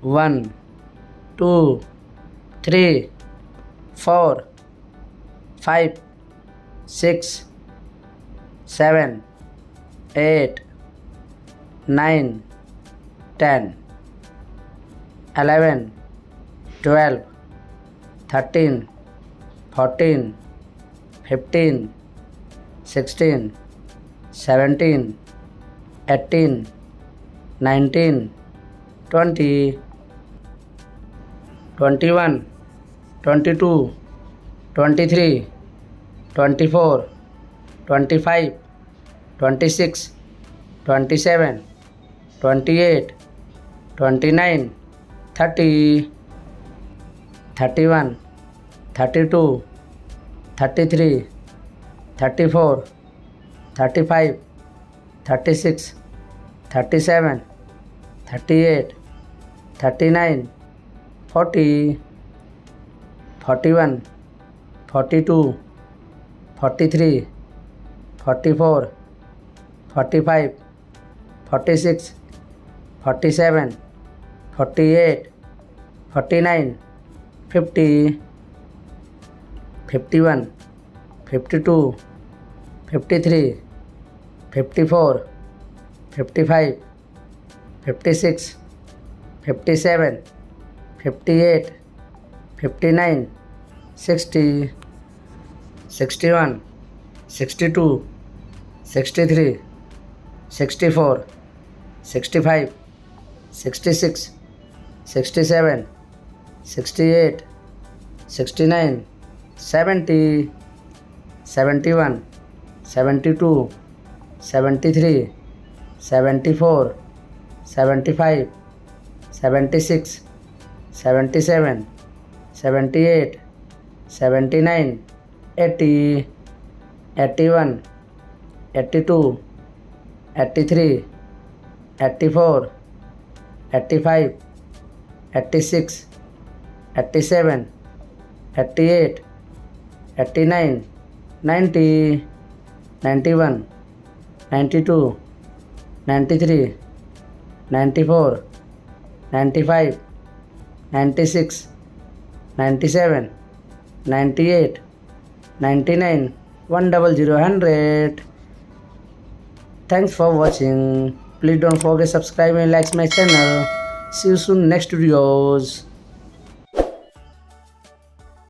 1, 2, 3, 4, 5, 6, 7, 8, 9, 10, 11, 12, 13, 14, 15, 16, 17, 18, 19, 20, 21, 22, 23, 24, 25, 26, 27, 28, 29, 30, 31, 32, 33, 34, 35, 36, 37, 38, 39, 40, 41, 42, 43, 44, 45, 46, 47, 48, 49, 50, 51, 52, 53, 54, 55, 56, 57, 58, 59, 60, 61, 62, 63, 64, 65, 66, 67, 68, 69, 70, 71, 72, 73, 74, 75, 76, 77, 78, 79, 80, 81, 82, 83, 84, 85, 86, 87, 88, 89, 90, 91, 92, 93, 94, 95, 96, 97, 98, 99, 100. Thanks for watching. Please don't forget subscribe and like my channel. See you soon next videos.